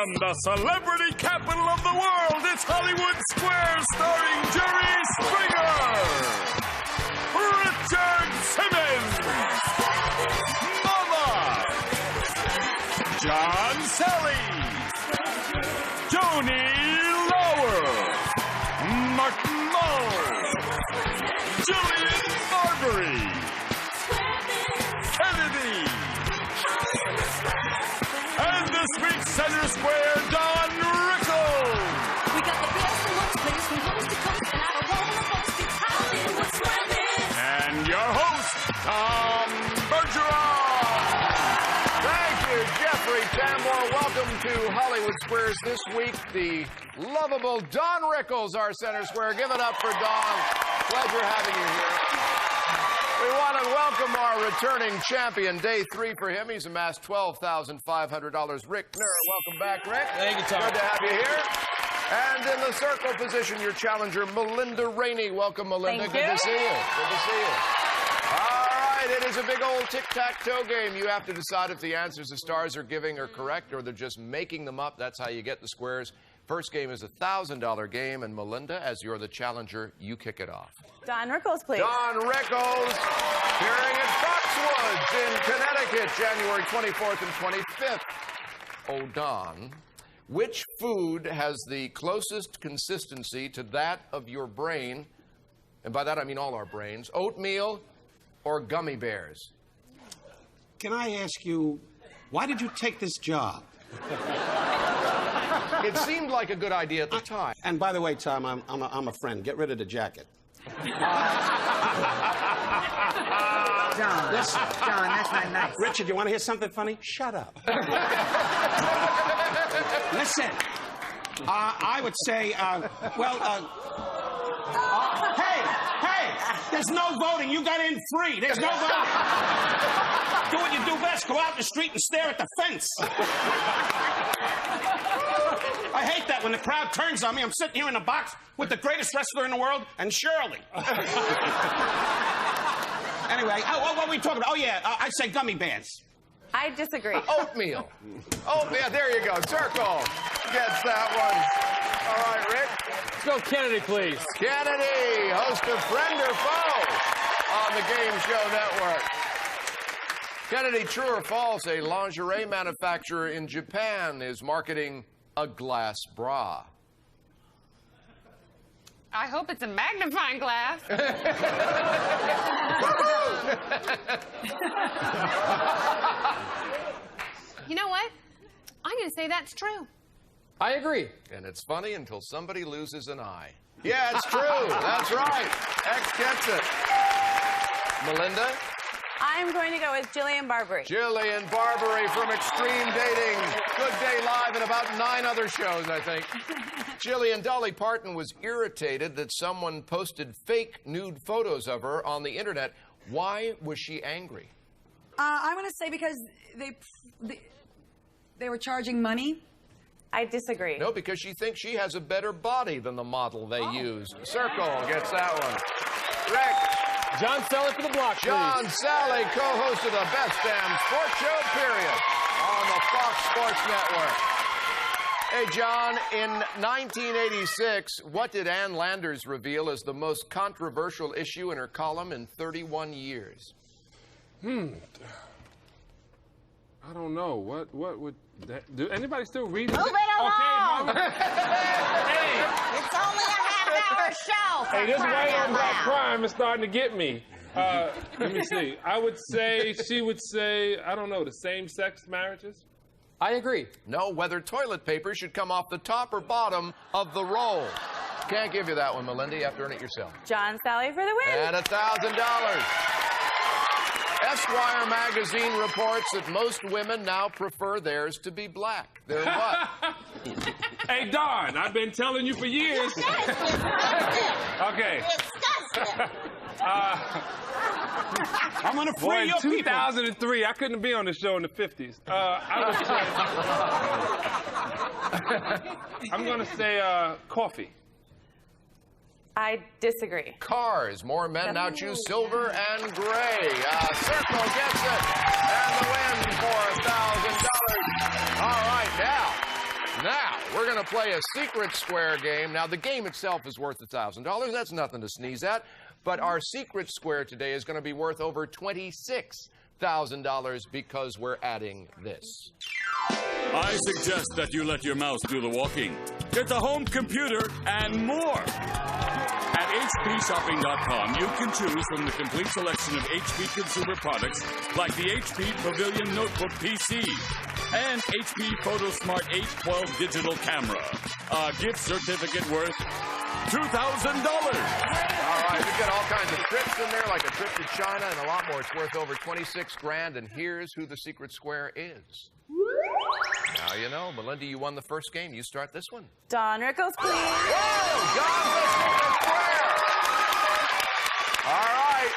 From the celebrity capital of the world, it's Hollywood Squares starring Jerry Springer, Richard Simmons, Mama, John Salley, Tony Lauer, Mull, Jillian Barberie, Kennedy, and this week's Center Square, Don Rickles. We got the best and most players from coast to coast, and I don't want to boast, it's Hollywood Squares. And your host, Tom Bergeron. Thank you, Jeffrey Tambor. Welcome to Hollywood Squares this week. The lovable Don Rickles, our Center Square. Give it up for Don. Pleasure having you here. We want to welcome our returning champion, day 3 for him. He's amassed $12,500. Rick Nura, welcome back, Rick. Thank you, Tom. Good to have you here. And in the circle position, your challenger, Melinda Rainey. Welcome, Melinda. Thank Good you. to see you. Good to see you. All right, it is a big old tic-tac-toe game. You have to decide if the answers the stars are giving are correct or they're just making them up. That's how you get the squares. First game is a $1,000 game, and Melinda, as you're the challenger, you kick it off. Don Rickles, please. Don Rickles, appearing at Foxwoods in Connecticut, January 24th and 25th. Oh, Don, which food has the closest consistency to that of your brain, and by that I mean all our brains, oatmeal or gummy bears? Can I ask you, why did you take this job? It seemed like a good idea at the time. And by the way, Tom, I'm a friend. Get rid of the jacket. John, that's not nice. Richard, you want to hear something funny? Shut up. Listen, I would say, hey, there's no voting. You got in free. There's no voting. Do what you do best. Go out in the street and stare at the fence. I hate that when the crowd turns on me. I'm sitting here in a box with the greatest wrestler in the world and Shirley. Anyway, what are we talking about? Oh, yeah, I'd say gummy bears. I disagree. Oatmeal. Oh, yeah, there you go. Circle gets that one. All right, Rick. Let's go Kennedy, please. Kennedy, host of Friend or Foe on the Game Show Network. Kennedy, true or false, a lingerie manufacturer in Japan is marketing a glass bra? I hope it's a magnifying glass. You know what? I'm going to say that's true. I agree. And it's funny until somebody loses an eye. Yeah, it's true. That's right. X gets it. Melinda? I'm going to go with Jillian Barberie. Jillian Barberie from Extreme Dating. Good Day Live and about 9 other shows, I think. Jillian, Dolly Parton was irritated that someone posted fake nude photos of her on the internet. Why was she angry? I'm going to say because they were charging money. I disagree. No, because she thinks she has a better body than the model they used. Circle gets that one. Rick. John Salley for the block, please. John Salley, co-host of the best damn sports show, period, on the Fox Sports Network. Hey, John, in 1986, what did Ann Landers reveal as the most controversial issue in her column in 31 years? I don't know. What would that do? Anybody still read it? Move it along. Okay, hey. It's only a half-hour show. Hey, this Crying white out on black loud. crime is starting to get me. Let me see. I would say, she would say, I don't know, the same-sex marriages? I agree. No, whether toilet paper should come off the top or bottom of the roll. Can't give you that one, Melinda. You have to earn it yourself. John Salley for the win. And $1,000. Esquire magazine reports that most women now prefer theirs to be black. They're what? Hey, Don, I've been telling you for years. Okay. I'm going to free Boy, in your people. 2003, I couldn't be on the show in the 50s. I'm going to say coffee. I disagree. Cars. More men now choose silver and gray. Circle gets it. And the win for $1,000. All right, now, going to play a secret square game. Now, the game itself is worth $1,000. That's nothing to sneeze at. But our secret square today is going to be worth over $26,000 because we're adding this. I suggest that you let your mouse do the walking. Get the home computer and more. At HPShopping.com, you can choose from the complete selection of HP consumer products like the HP Pavilion Notebook PC and HP PhotoSmart 812 digital camera. A gift certificate worth $2,000. All right, we've got all kinds of trips in there, like a trip to China and a lot more. It's worth over 26 grand, and here's who the secret square is. Now you know, Melinda, you won the first game. You start this one. Don Rickles, please. Whoa! Don, the secret square! All right.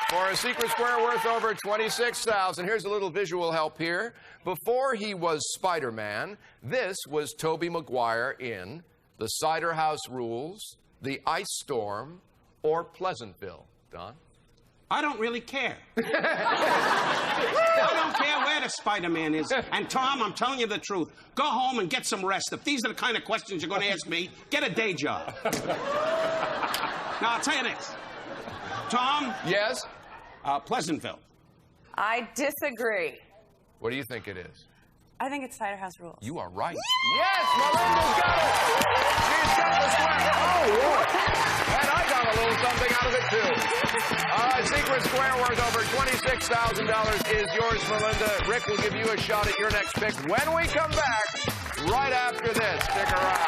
For a secret square worth over $26,000, here's a little visual help here. Before he was Spider-Man, this was Tobey Maguire in The Cider House Rules, The Ice Storm, or Pleasantville. Don? I don't really care. I don't care where the Spider-Man is. And Tom, I'm telling you the truth. Go home and get some rest. If these are the kind of questions you're going to ask me, get a day job. Now, I'll tell you this. Tom? Yes? Pleasantville. I disagree. What do you think it is? I think it's Cider House Rules. You are right. Yes, Melinda's got it. She's got the square. Oh, boy. And I got a little something out of it, too. All right, secret square worth over $26,000 is yours, Melinda. Rick will give you a shot at your next pick when we come back right after this. Stick around.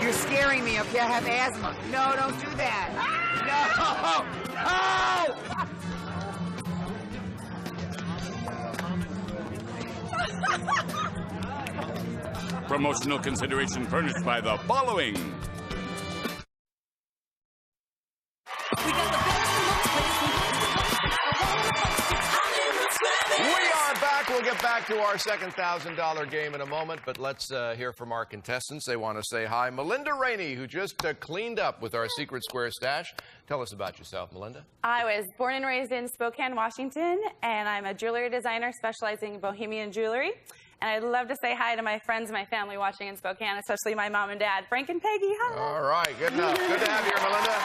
You're scaring me. Okay, I have asthma. No, don't do that. No. Oh! Promotional consideration furnished by the following. We are back. We'll get back to our second $1,000 game in a moment, but let's hear from our contestants. They want to say hi. Melinda Rainey, who just cleaned up with our secret square stash. Tell us about yourself, Melinda. I was born and raised in Spokane, Washington, and I'm a jewelry designer specializing in bohemian jewelry. And I'd love to say hi to my friends and my family watching in Spokane, especially my mom and dad, Frank and Peggy. Hi. All right, good enough. Good to have you here, Melinda.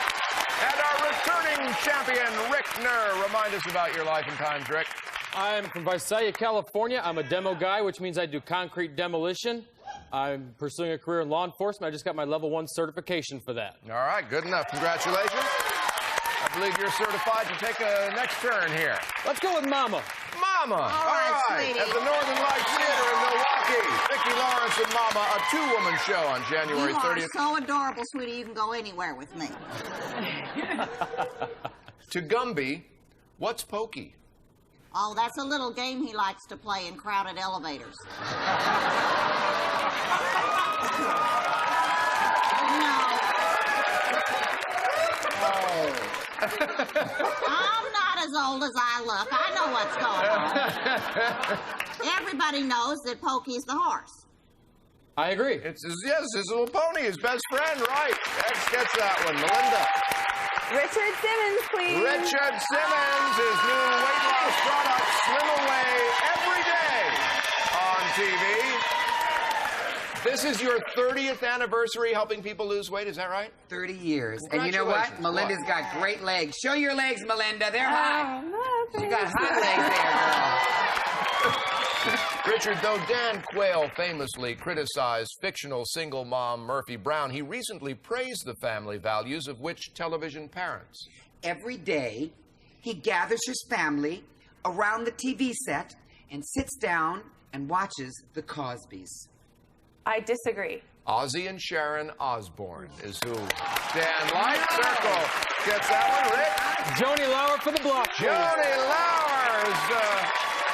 And our returning champion, Rick Nurr. Remind us about your life and times, Rick. I'm from Visalia, California. I'm a demo guy, which means I do concrete demolition. I'm pursuing a career in law enforcement. I just got my level 1 certification for that. All right, good enough. Congratulations. I believe you're certified to take a next turn here. Let's go with Mama. Mama. All right. sweetie. At the Northern Lights Theater in Milwaukee. Vicki Lawrence and Mama, a two-woman show on January 30th. You are so adorable, sweetie. You can go anywhere with me. To Gumby, what's pokey? Oh, that's a little game he likes to play in crowded elevators. I'm not as old as I look. I know what's going on. Everybody knows that Pokey's the horse. I agree. It's his little pony, his best friend, right? X gets that one. Melinda. Richard Simmons, please. Richard Simmons, his new weight loss product, Slim Away, every day on TV. This is your 30th anniversary helping people lose weight, is that right? 30 years. And you know what? Melinda's got great legs. Show your legs, Melinda. They're hot. You got hot legs there, girl. Richard, though Dan Quayle famously criticized fictional single mom Murphy Brown, he recently praised the family values of which television parents? Every day, he gathers his family around the TV set and sits down and watches the Cosbys. I disagree. Ozzy and Sharon Osbourne is who Dan Light Circle gets that one. Rick? Joni Lauer for the block. Joni Lauer is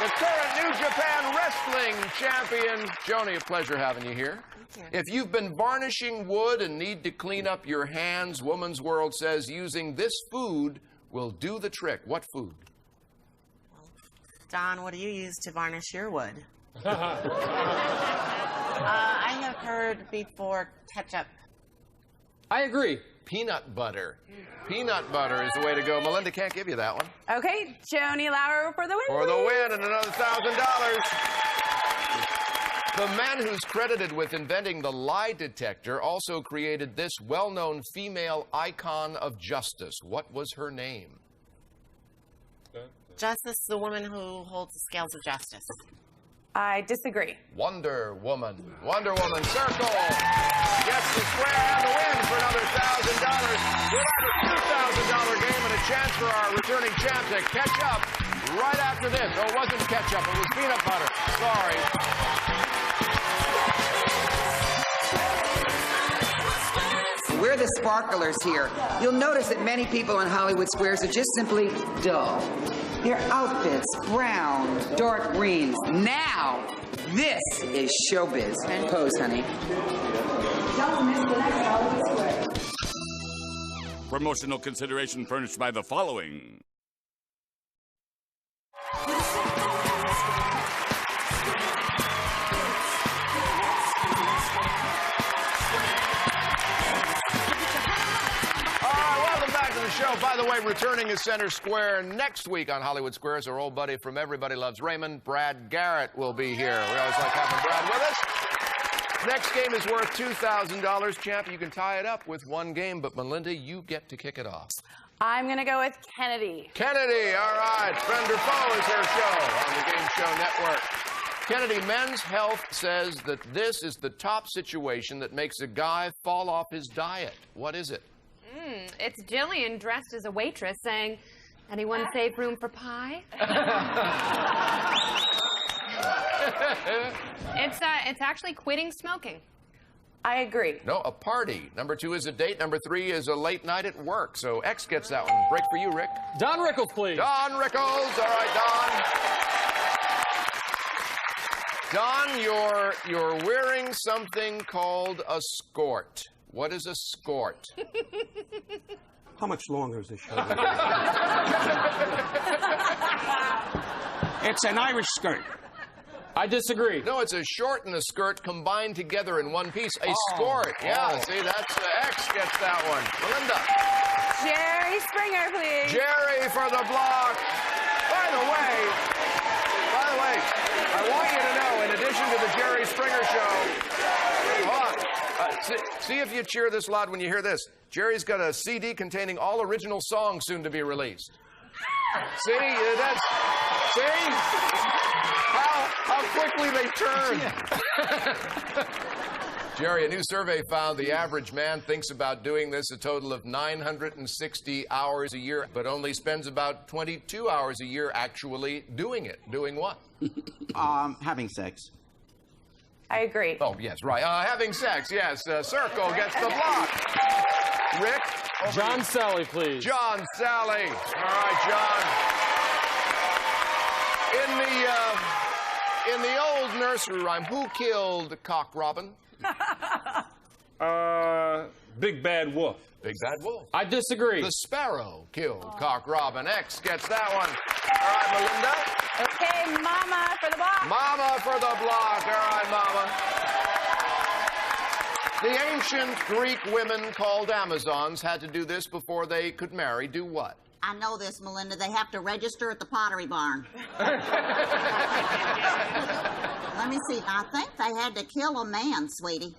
the current New Japan Wrestling Champion. Joni, a pleasure having you here. Thank you. If you've been varnishing wood and need to clean up your hands, Woman's World says using this food will do the trick. What food? Don, what do you use to varnish your wood? I have heard before ketchup. I agree. peanut butter. Peanut butter is the way to go. Melinda can't give you that one. Okay, Joni Lauer for the win. For the win and another $1,000. The man who's credited with inventing the lie detector also created this well-known female icon of justice. What was her name? Justice, the woman who holds the scales of justice. I disagree. Wonder Woman. Wonder Woman. Circle gets the square and the win for another $1,000. We'll have a $2,000 game and a chance for our returning champ to catch up right after this. Oh, it wasn't ketchup. It was peanut butter. Sorry. We're the sparklers here. You'll notice that many people in Hollywood Squares are just simply dull. Their outfits, brown, dark greens. Now, this is showbiz. Pose, honey. Don't miss the next Hollywood Square. Promotional consideration furnished by the following. Show. By the way, returning is Center Square next week on Hollywood Squares. Our old buddy from Everybody Loves Raymond, Brad Garrett, will be here. We always like having Brad with us. Next game is worth $2,000. Champ, you can tie it up with one game, but Melinda, you get to kick it off. I'm going to go with Kennedy. Kennedy, all right. Friend or foe is her show on the Game Show Network. Kennedy, Men's Health says that this is the top situation that makes a guy fall off his diet. What is it? It's Jillian dressed as a waitress saying, "Anyone save room for pie?" It's actually quitting smoking. I agree. No, a party. Number 2 is a date. Number 3 is a late night at work. So X gets that one. Break for you, Rick. Don Rickles, please. Don Rickles. All right, Don. Don, you're wearing something called a skort. What is a skort? How much longer is this show? It's an Irish skirt. I disagree. No, it's a short and a skirt combined together in one piece. A skort. Yeah, see, that's X gets that one. Melinda. Jerry Springer, please. Jerry for the block. By the way, I want you to know, in addition to the Jerry Springer show, see if you cheer this loud when you hear this. Jerry's got a CD containing all original songs soon to be released. See? See? How quickly they turn. Jerry, a new survey found the average man thinks about doing this a total of 960 hours a year, but only spends about 22 hours a year actually doing it. Doing what? Having sex. I agree. Oh, yes, right. Having sex, yes. Circle gets the block. Rick? John Salley, please. John Salley. All right, John. In the old nursery rhyme, who killed Cock Robin? Big Bad Wolf. Big Bad Wolf. I disagree. The sparrow killed Cock Robin. X gets that one. All right, Melinda. Okay, Mama for the block. Mama for the block. All right, Mama. The ancient Greek women called Amazons had to do this before they could marry. Do what? I know this, Melinda. They have to register at the Pottery Barn. Let me see. I think they had to kill a man, sweetie.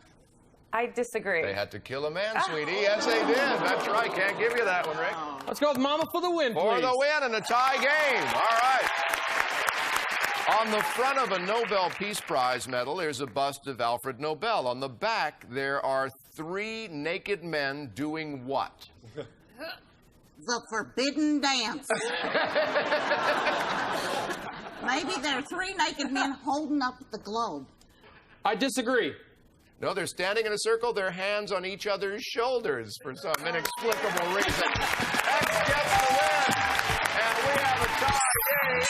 I disagree. They had to kill a man, sweetie. Yes, they did. That's right. Can't give you that one, Rick. Let's go with Mama for the win, please. For the win and a tie game. All right. On the front of a Nobel Peace Prize medal, there's a bust of Alfred Nobel. On the back, there are 3 naked men doing what? The forbidden dance. Maybe there are 3 naked men holding up the globe. I disagree. No, they're standing in a circle, their hands on each other's shoulders for some inexplicable reason. X gets the win, and we have a tie game.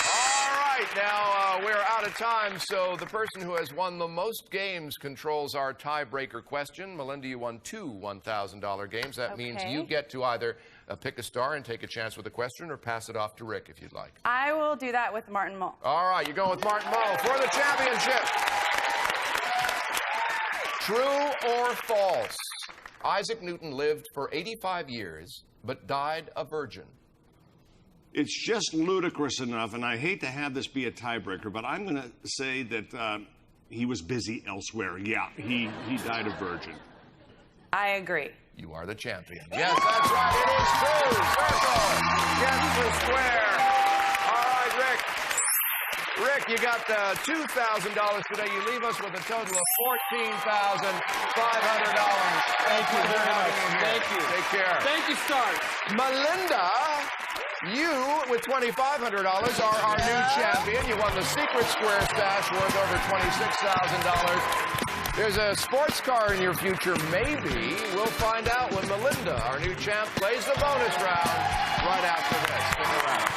All right, now we're out of time, so the person who has won the most games controls our tiebreaker question. Melinda, you won 2 $1,000 games. That means you get to either pick a star and take a chance with a question or pass it off to Rick if you'd like. I will do that with Martin Mull. All right, you're going with Martin Mull for the championship. True or false? Isaac Newton lived for 85 years, but died a virgin? It's just ludicrous enough, and I hate to have this be a tiebreaker, but I'm going to say that he was busy elsewhere. Yeah, he died a virgin. I agree. You are the champion. Yes, that's right. It is true. Circle gets the square. All right, Rick. Rick, you got $2,000 today. You leave us with a total of $14,500. Thank you very much. Thank you. Take care. Thank you, Stars. Melinda, you, with $2,500, are our new champion. You won the Secret Square stash worth over $26,000. There's a sports car in your future, maybe. We'll find out when Melinda, our new champ, plays the bonus round right after this. Stick around.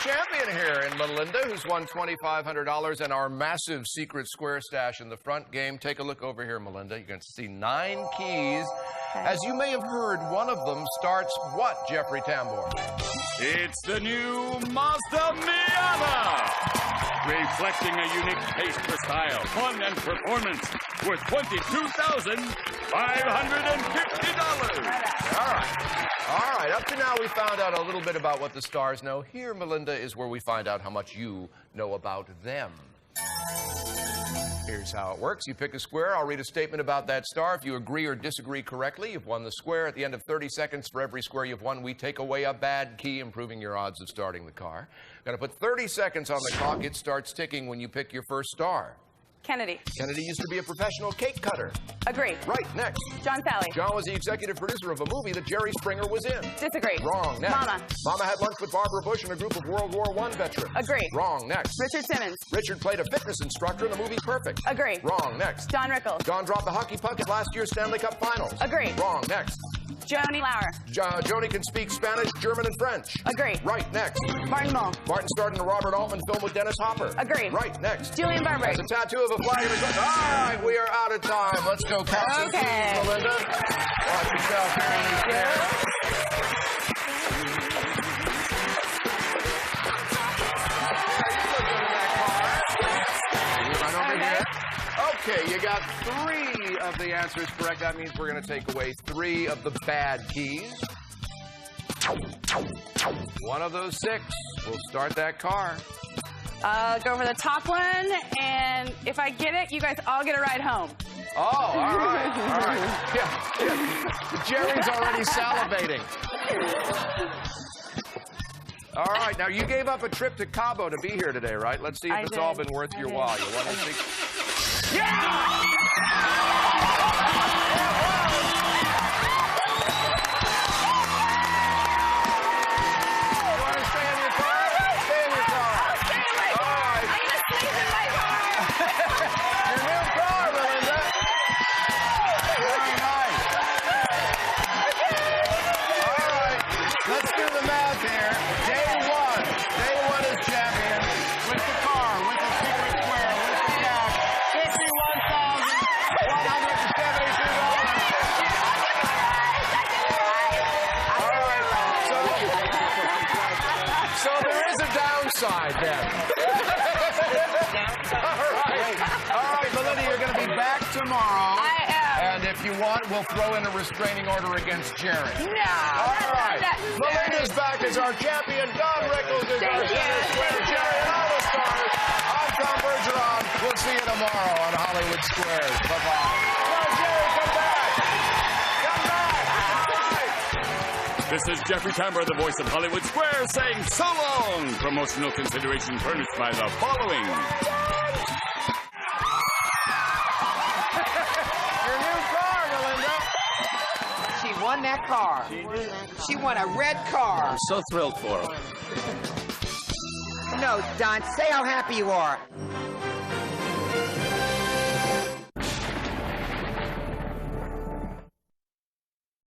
Champion here in Melinda, who's won $2,500 and our massive Secret Square stash in the front game. Take a look over here, Melinda. You're going to see 9 keys. As you may have heard, one of them starts what, Jeffrey Tambor? It's the new Mazda Miata, reflecting a unique taste for style, fun, and performance, worth $22,550. All right, up to now we found out a little bit about what the stars know. Here, Melinda, is where we find out how much you know about them. Here's how it works. You pick a square. I'll read a statement about that star. If you agree or disagree correctly, you've won the square. At the end of 30 seconds, for every square you've won, we take away a bad key, improving your odds of starting the car. Got to put 30 seconds on the clock. It starts ticking when you pick your first star. Kennedy. Kennedy used to be a professional cake cutter. Agree. Right, next. John Salley. John was the executive producer of a movie that Jerry Springer was in. Disagree. Wrong, next. Mama. Mama had lunch with Barbara Bush and a group of World War I veterans. Agree. Wrong, next. Richard Simmons. Richard played a fitness instructor in the movie Perfect. Agree. Wrong, next. John Rickles. John dropped the hockey puck at last year's Stanley Cup Finals. Agree. Wrong, next. Joni Lauer. Joni can speak Spanish, German, and French. Agree. Right, next. Martin Mull. Martin starred in a Robert Altman film with Dennis Hopper. Agree. Right, next. Jillian Barberie. Has a tattoo of a flag in his right. All right, we are out of time. Let's go count some keys, Melinda. Watch yourself here in these chairs. Right over here. Okay, you got 3 of the answers correct. That means we're going to take away 3 of the bad keys. One of those 6 will start that car. I'll go for the top one, and if I get it, you guys all get a ride home. Oh, all right, all right. Yeah. Jerry's already salivating. All right, now you gave up a trip to Cabo to be here today, right? Let's see if it's all been worth your while. You want to see? Yeah! Then. All right, Melinda, you're going to be back tomorrow. I am. And if you want, we'll throw in a restraining order against Jerry. No. All right. Melinda's back as our champion. Don Rickles is our center square. Jerry and all the stars. I'm Tom Bergeron. We'll see you tomorrow on Hollywood Squares. Bye-bye. Come on, Jerry, come back. Come back. This is Jeffrey Tambor, the voice of Hollywood Square, saying so long. Promotional consideration furnished by the following. Your new car, Melinda. She won that car. She won a red car. I'm so thrilled for her. No, Don, say how happy you are.